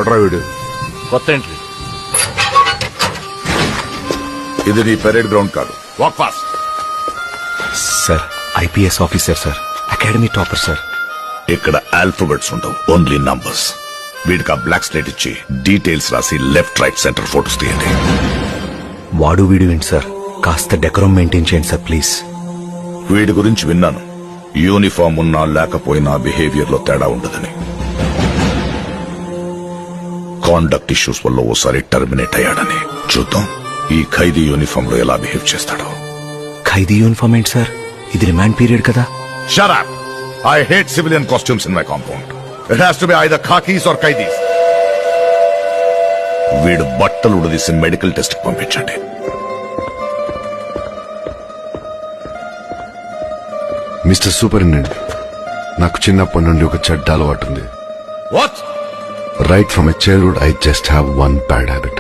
ఎవడ్రా వీడు? కొత్త ఎంట్రీ. ఇది నీ పెరేడ్ గ్రౌండ్ కాదు. Walk fast. Sir IPS officer sir, academy topper sir. ఇక్కడ ఆల్ఫాబెట్స్ ఉండవు, ఓన్లీ నంబర్స్. వీడికి ఆ బ్లాక్ స్లేట్ ఇచ్చి డీటెయిల్స్ రాసి లెఫ్ట్ రైట్ సెంటర్ ఫోటోస్ తీయండి. వాడు వీడు ఏంటి సార్, కాస్త డెకరం మెయింటైన్ చేయండి సార్ ప్లీజ్. వీడి గురించి విన్నాను, యూనిఫామ్ ఉన్నా లేకపోయినా బిహేవియర్ లో తేడా ఉండదని. కాండక్ట్ ఇష్యూస్ వల్ల ఓసారి టర్మినేట్ అయ్యాడని. చూద్దాం ఈ ఖైదీ యూనిఫామ్ లో ఎలా బిహేవ్ చేస్తాడో. ఖైదీ యూనిఫామ్ ఏంటి సార్, ఇది రిమాండ్ పీరియడ్ కదా. Shut up! I hate civilian costumes in my compound. It has to be either khakis or qaidis. వీడు బట్టలు ఉడదీసి మెడికల్ టెస్ట్ పంపించండి. మిస్టర్ సూపరింటెండెంట్, నాకు చిన్నప్పటి నుండి ఒక చెడ్డ అలవాటు ఉంది. What? Right from my childhood, I just have one bad habit.